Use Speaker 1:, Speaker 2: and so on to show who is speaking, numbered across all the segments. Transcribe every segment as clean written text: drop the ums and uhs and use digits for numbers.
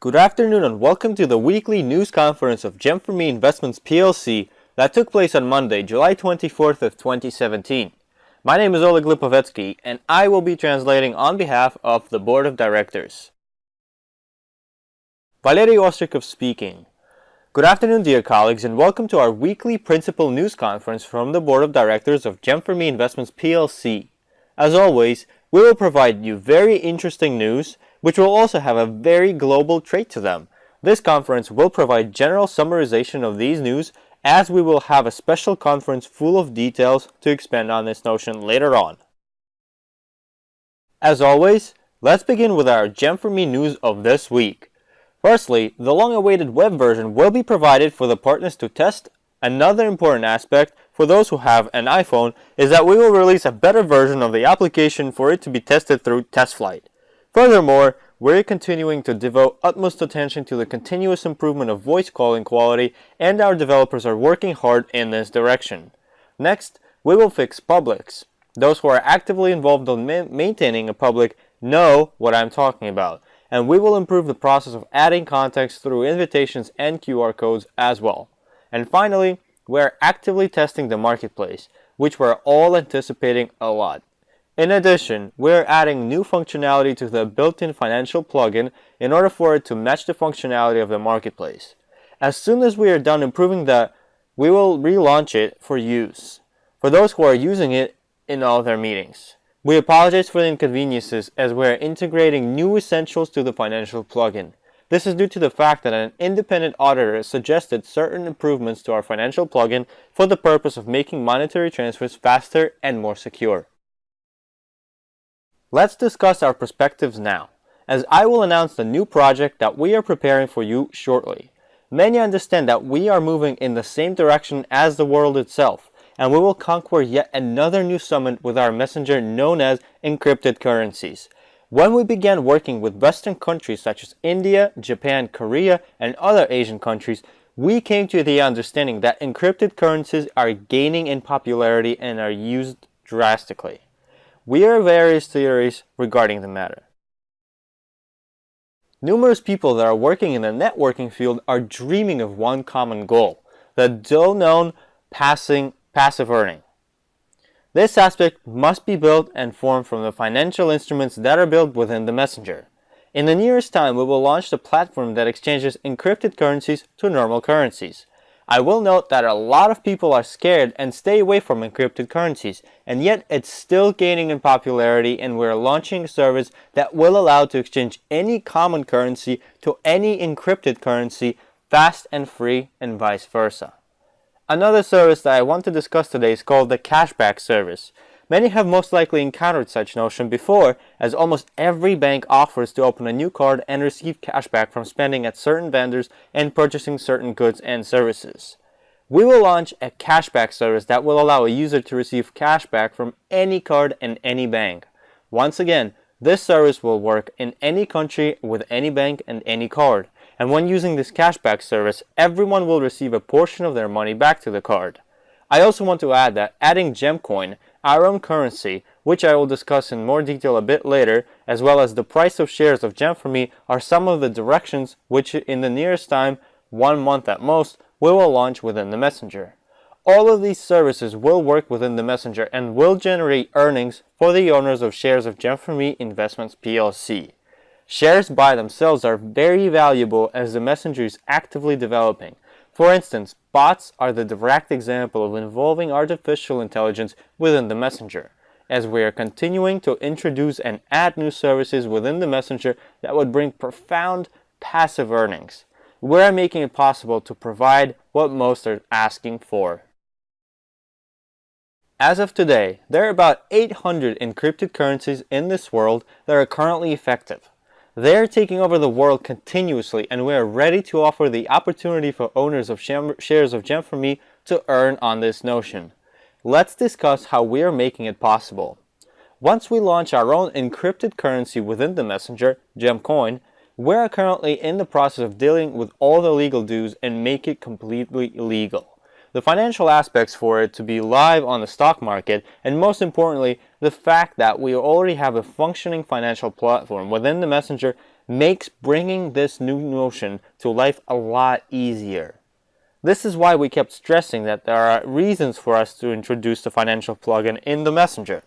Speaker 1: Good afternoon and welcome to the weekly news conference of GEM4ME Investments PLC that took place on Monday, July 24th of 2017. My name is Oleg Lipovetsky and I will be translating on behalf of the Board of Directors. Valery Ostrikov speaking. Good afternoon, dear colleagues, and welcome to our weekly principal news conference from the Board of Directors of GEM4ME Investments PLC. As always, we will provide you very interesting news, which will also have a very global trait to them. This conference will provide general summarization of these news, as we will have a special conference full of details to expand on this notion later on. As always, let's begin with our GEM4ME news of this week. Firstly, the long-awaited web version will be provided for the partners to test. Another important aspect for those who have an iPhone is that we will release a better version of the application for it to be tested through TestFlight. Furthermore, we're continuing to devote utmost attention to the continuous improvement of voice calling quality, and our developers are working hard in this direction. Next, we will fix publics. Those who are actively involved in maintaining a public know what I'm talking about, and we will improve the process of adding context through invitations and QR codes as well. And finally, we're actively testing the marketplace, which we're all anticipating a lot. In addition, we're adding new functionality to the built-in financial plugin in order for it to match the functionality of the marketplace. As soon as we are done improving that, we will relaunch it for use, for those who are using it in all their meetings. We apologize for the inconveniences as we are integrating new essentials to the financial plugin. This is due to the fact that an independent auditor suggested certain improvements to our financial plugin for the purpose of making monetary transfers faster and more secure. Let's discuss our perspectives now, as I will announce the new project that we are preparing for you shortly. Many understand that we are moving in the same direction as the world itself, and we will conquer yet another new summit with our messenger known as encrypted currencies. When we began working with Western countries such as India, Japan, Korea, and other Asian countries, we came to the understanding that encrypted currencies are gaining in popularity and are used drastically. We have various theories regarding the matter. Numerous people that are working in the networking field are dreaming of one common goal, the dual-known passive earning. This aspect must be built and formed from the financial instruments that are built within the messenger. In the nearest time, we will launch the platform that exchanges encrypted currencies to normal currencies. I will note that a lot of people are scared and stay away from encrypted currencies, and yet it's still gaining in popularity, and we're launching a service that will allow to exchange any common currency to any encrypted currency fast and free, and vice versa. Another service that I want to discuss today is called the cashback service. Many have most likely encountered such notion before, as almost every bank offers to open a new card and receive cashback from spending at certain vendors and purchasing certain goods and services. We will launch a cashback service that will allow a user to receive cashback from any card and any bank. Once again, this service will work in any country with any bank and any card. And when using this cashback service, everyone will receive a portion of their money back to the card. I also want to add that adding GEMcoin, our own currency, which I will discuss in more detail a bit later, as well as the price of shares of GEM4ME, are some of the directions which in the nearest time, 1 month at most, we will launch within the messenger. All of these services will work within the messenger and will generate earnings for the owners of shares of GEM4ME Investments PLC. Shares by themselves are very valuable as the messenger is actively developing. For instance, bots are the direct example of involving artificial intelligence within the messenger, as we are continuing to introduce and add new services within the messenger that would bring profound passive earnings. We are making it possible to provide what most are asking for. As of today, there are about 800 encrypted currencies in this world that are currently effective. They are taking over the world continuously, and we are ready to offer the opportunity for owners of shares of GEM4ME to earn on this notion. Let's discuss how we are making it possible. Once we launch our own encrypted currency within the messenger, GEMcoin, we are currently in the process of dealing with all the legal dues and make it completely legal. The financial aspects for it to be live on the stock market, and most importantly, the fact that we already have a functioning financial platform within the messenger makes bringing this new notion to life a lot easier. This is why we kept stressing that there are reasons for us to introduce the financial plugin in the Messenger.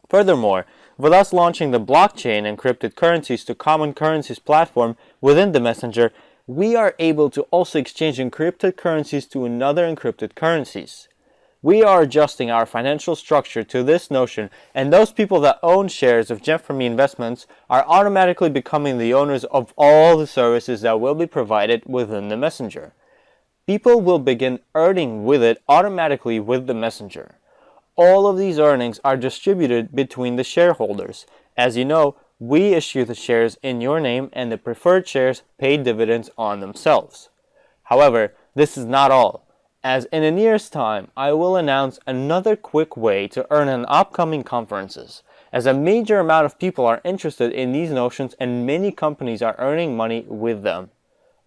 Speaker 1: Furthermore, with us launching the blockchain encrypted currencies to common currencies platform within the Messenger, we are able to also exchange encrypted currencies to another encrypted currencies. We are adjusting our financial structure to this notion, and those people that own shares of GEM4ME investments are automatically becoming the owners of all the services that will be provided within the Messenger. People will begin earning with it automatically with the Messenger. All of these earnings are distributed between the shareholders. As you know, we issue the shares in your name and the preferred shares pay dividends on themselves. However, this is not all, as in a year's time I will announce another quick way to earn in upcoming conferences, as a major amount of people are interested in these notions and many companies are earning money with them.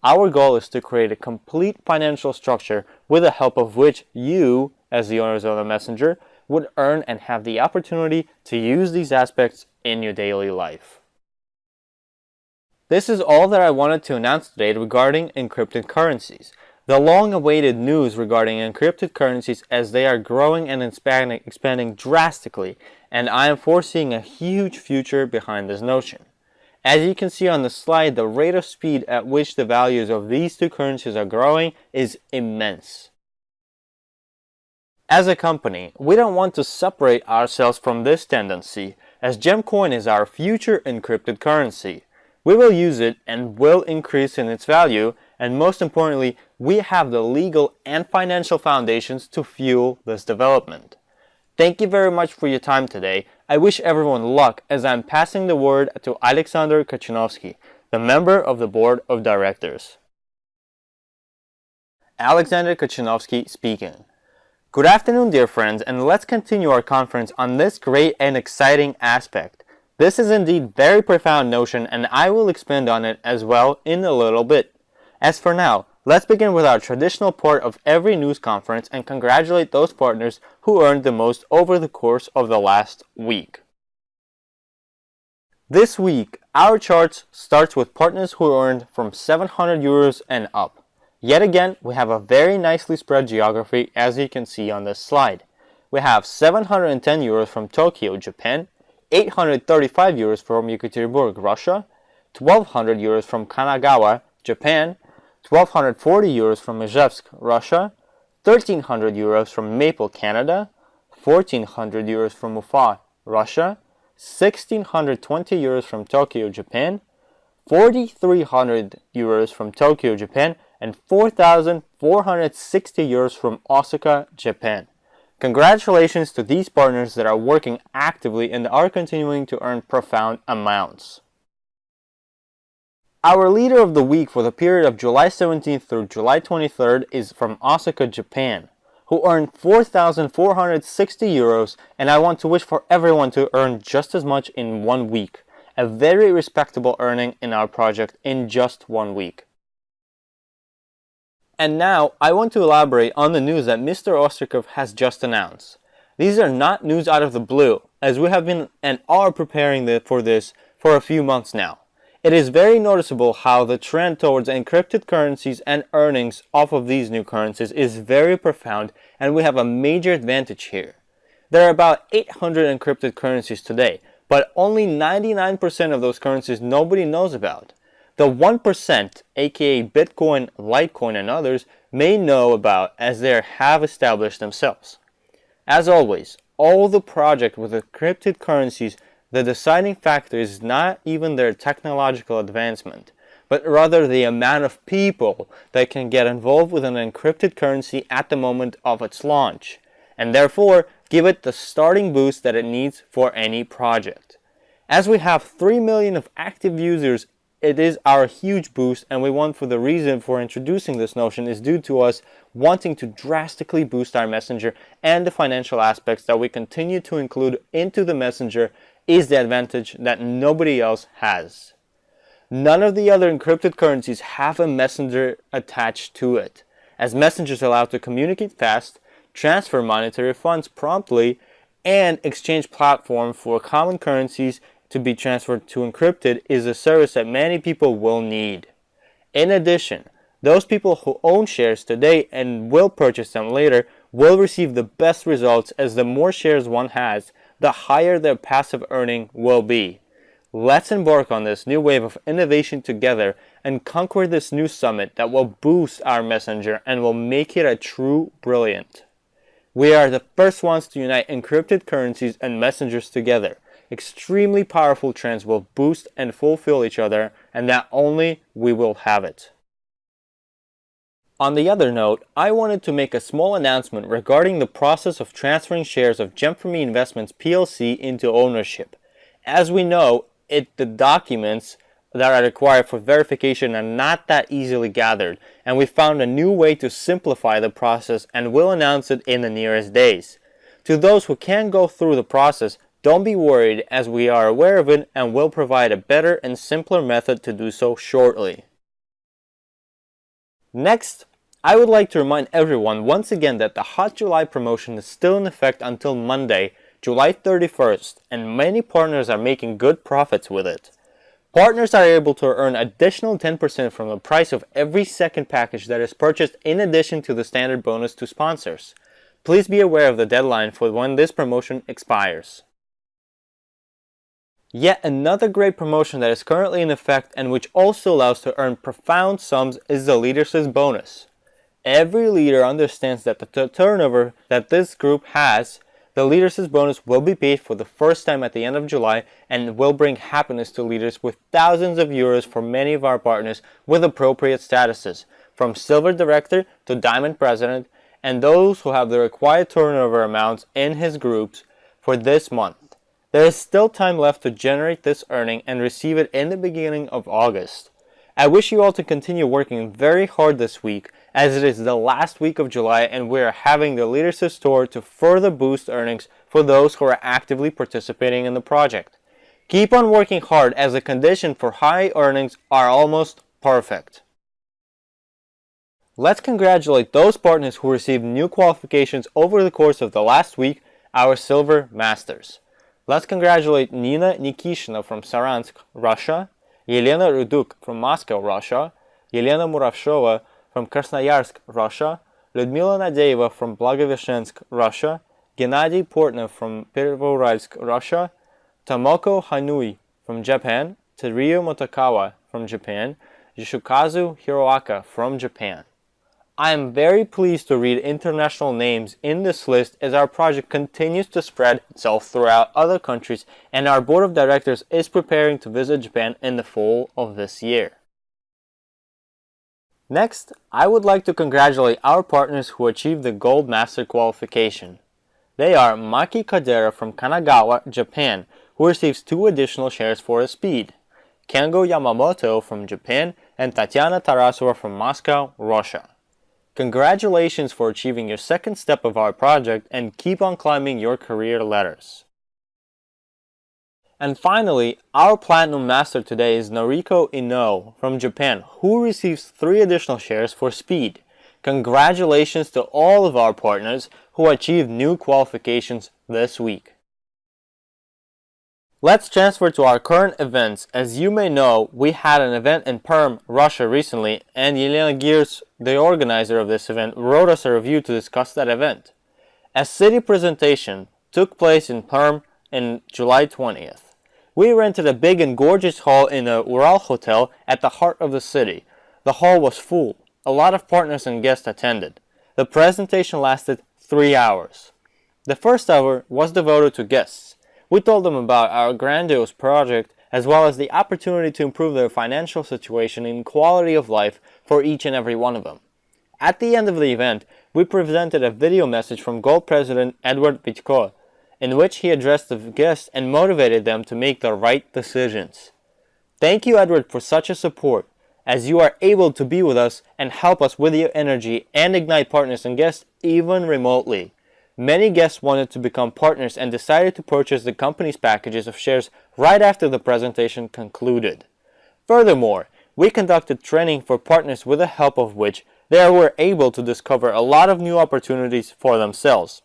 Speaker 1: Our goal is to create a complete financial structure with the help of which you, as the owners of the Messenger, would earn and have the opportunity to use these aspects in your daily life. This is all that I wanted to announce today regarding encrypted currencies. The long-awaited news regarding encrypted currencies as they are growing and expanding drastically, and I am foreseeing a huge future behind this notion. As you can see on the slide, the rate of speed at which the values of these two currencies are growing is immense. As a company, we don't want to separate ourselves from this tendency, as GEMcoin is our future encrypted currency. We will use it and will increase in its value, and most importantly, we have the legal and financial foundations to fuel this development. Thank you very much for your time today. I wish everyone luck as I'm passing the word to Alexander Kachinovsky, the member of the board of directors. Alexander Kachinovsky speaking. Good afternoon, dear friends, and let's continue our conference on this great and exciting aspect. This is indeed very profound notion, and I will expand on it as well in a little bit. As for now, let's begin with our traditional part of every news conference and congratulate those partners who earned the most over the course of the last week. This week, our charts starts with partners who earned from 700 euros and up. Yet again, we have a very nicely spread geography as you can see on this slide. We have 710 euros from Tokyo, Japan, 835 euros from Yekaterinburg, Russia, 1200 euros from Kanagawa, Japan, 1240 euros from Izhevsk, Russia, 1300 euros from Maple, Canada, 1400 euros from Ufa, Russia, 1620 euros from Tokyo, Japan, 4300 euros from Tokyo, Japan, and 4,460 euros from Osaka, Japan. Congratulations to these partners that are working actively and are continuing to earn profound amounts. Our leader of the week for the period of July 17th through July 23rd is from Osaka, Japan, who earned 4,460 euros, and I want to wish for everyone to earn just as much in 1 week. A very respectable earning in our project in just 1 week. And now, I want to elaborate on the news that Mr. Ostrikov has just announced. These are not news out of the blue, as we have been and are preparing for this for a few months now. It is very noticeable how the trend towards encrypted currencies and earnings off of these new currencies is very profound, and we have a major advantage here. There are about 800 encrypted currencies today, but only 99% of those currencies nobody knows about. The 1%, aka Bitcoin, Litecoin, and others, may know about as they have established themselves. As always, all the projects with encrypted currencies, the deciding factor is not even their technological advancement, but rather the amount of people that can get involved with an encrypted currency at the moment of its launch, and therefore give it the starting boost that it needs for any project. As we have 3 million of active users, it is our huge boost, and we want for the reason for introducing this notion is due to us wanting to drastically boost our messenger, and the financial aspects that we continue to include into the messenger is the advantage that nobody else has. None of the other encrypted currencies have a messenger attached to it, as messengers allow to communicate fast, transfer monetary funds promptly, and exchange platform for common currencies to be transferred to encrypted is a service that many people will need. In addition, those people who own shares today and will purchase them later will receive the best results, as the more shares one has, the higher their passive earning will be. Let's embark on this new wave of innovation together and conquer this new summit that will boost our messenger and will make it a true brilliant. We are the first ones to unite encrypted currencies and messengers together. Extremely powerful trends will boost and fulfill each other, and that only we will have it. On the other note, I wanted to make a small announcement regarding the process of transferring shares of GEM4ME Investments PLC into ownership. As we know, the documents that are required for verification are not that easily gathered, and we found a new way to simplify the process and will announce it in the nearest days. To those who can't go through the process, don't be worried, as we are aware of it and will provide a better and simpler method to do so shortly. Next, I would like to remind everyone once again that the Hot July promotion is still in effect until Monday, July 31st, and many partners are making good profits with it. Partners are able to earn additional 10% from the price of every second package that is purchased in addition to the standard bonus to sponsors. Please be aware of the deadline for when this promotion expires. Yet another great promotion that is currently in effect and which also allows to earn profound sums is the Leadership's Bonus. Every leader understands that the turnover that this group has, the Leadership's Bonus will be paid for the first time at the end of July and will bring happiness to leaders with thousands of euros for many of our partners with appropriate statuses, from Silver Director to Diamond President, and those who have the required turnover amounts in his groups for this month. There is still time left to generate this earning and receive it in the beginning of August. I wish you all to continue working very hard this week, as it is the last week of July and we are having the Leadership Store to further boost earnings for those who are actively participating in the project. Keep on working hard, as the conditions for high earnings are almost perfect. Let's congratulate those partners who received new qualifications over the course of the last week, our Silver Masters. Let's congratulate Nina Nikishina from Saransk, Russia, Yelena Ruduk from Moscow, Russia, Yelena Muravshova from Krasnoyarsk, Russia, Lyudmila Nadeyeva from Blagoveshchensk, Russia, Gennady Portnev from Pervouralsk, Russia, Tomoko Hanui from Japan, Teruya Motokawa from Japan, Yoshukazu Hiroaka from Japan. I am very pleased to read international names in this list, as our project continues to spread itself throughout other countries, and our board of directors is preparing to visit Japan in the fall of this year. Next, I would like to congratulate our partners who achieved the Gold Master qualification. They are Maki Kadera from Kanagawa, Japan, who receives 2 additional shares for his speed, Kengo Yamamoto from Japan, and Tatiana Tarasova from Moscow, Russia. Congratulations for achieving your second step of our project, and keep on climbing your career ladders. And finally, our Platinum Master today is Noriko Ino from Japan, who receives 3 additional shares for speed. Congratulations to all of our partners who achieved new qualifications this week. Let's transfer to our current events. As you may know, we had an event in Perm, Russia recently, and Yelena Gears, the organizer of this event, wrote us a review to discuss that event. A city presentation took place in Perm on July 20th. We rented a big and gorgeous hall in the Ural Hotel at the heart of the city. The hall was full. A lot of partners and guests attended. The presentation lasted 3 hours. The first hour was devoted to guests. We told them about our grandiose project, as well as the opportunity to improve their financial situation and quality of life for each and every one of them. At the end of the event, we presented a video message from Gold President Edward Vitko, in which he addressed the guests and motivated them to make the right decisions. Thank you, Edward, for such a support, as you are able to be with us and help us with your energy and ignite partners and guests even remotely. Many guests wanted to become partners and decided to purchase the company's packages of shares right after the presentation concluded. Furthermore, we conducted training for partners, with the help of which they were able to discover a lot of new opportunities for themselves.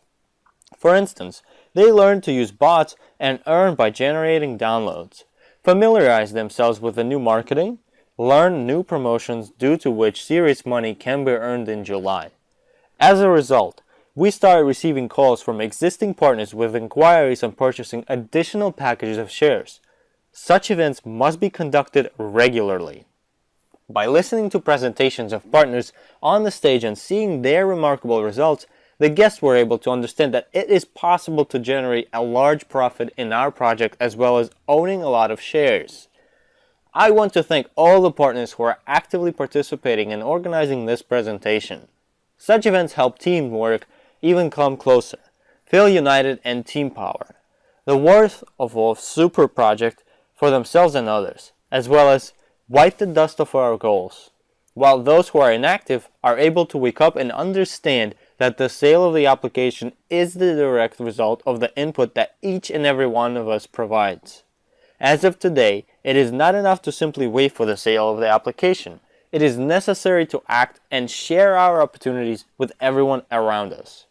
Speaker 1: For instance, They learn to use bots and earn by generating downloads, familiarize themselves with the new marketing, learn new promotions due to which serious money can be earned in July. As a result, we started receiving calls from existing partners with inquiries on purchasing additional packages of shares. Such events must be conducted regularly. By listening to presentations of partners on the stage and seeing their remarkable results, the guests were able to understand that it is possible to generate a large profit in our project as well as owning a lot of shares. I want to thank all the partners who are actively participating in organizing this presentation. Such events help teamwork even come closer, feel united and team power. The worth of a super project for themselves and others, as well as wipe the dust off our goals, while those who are inactive are able to wake up and understand that the sale of the application is the direct result of the input that each and every one of us provides. As of today, it is not enough to simply wait for the sale of the application. It is necessary to act and share our opportunities with everyone around us.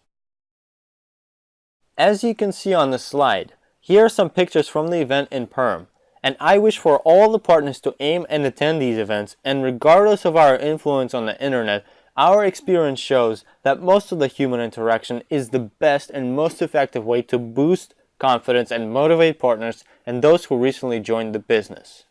Speaker 1: As you can see on the slide, here are some pictures from the event in Perm, and I wish for all the partners to aim and attend these events, and regardless of our influence on the internet, our experience shows that most of the human interaction is the best and most effective way to boost confidence and motivate partners and those who recently joined the business.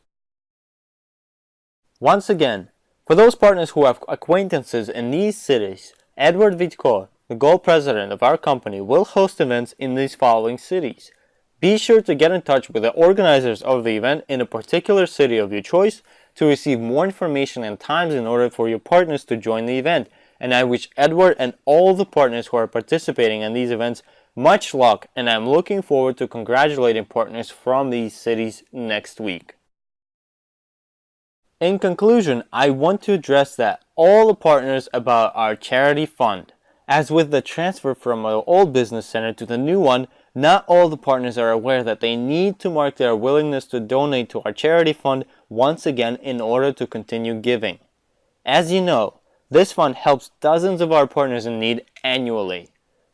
Speaker 1: Once again, for those partners who have acquaintances in these cities, Edward Vitko, the goal president of our company, will host events in these following cities. Be sure to get in touch with the organizers of the event in a particular city of your choice to receive more information and times in order for your partners to join the event. And I wish Edward and all the partners who are participating in these events much luck, and I'm looking forward to congratulating partners from these cities next week. In conclusion, I want to address that all the partners about our charity fund. As with the transfer from our old business center to the new one, not all the partners are aware that they need to mark their willingness to donate to our charity fund once again in order to continue giving. As you know, this fund helps dozens of our partners in need annually.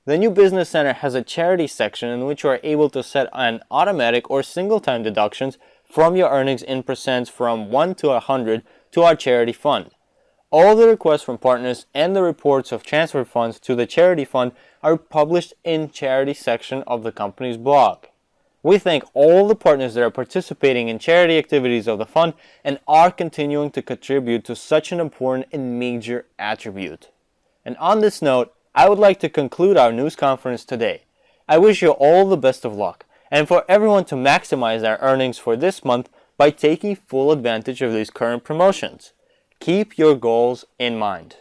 Speaker 1: The new business center has a charity section in which you are able to set an automatic or single-time deductions from your earnings in percents from 1 to 100 to our charity fund. All the requests from partners and the reports of transfer funds to the charity fund are published in charity section of the company's blog. We thank all the partners that are participating in charity activities of the fund and are continuing to contribute to such an important and major attribute. And on this note, I would like to conclude our news conference today. I wish you all the best of luck, and for everyone to maximize their earnings for this month by taking full advantage of these current promotions. Keep your goals in mind.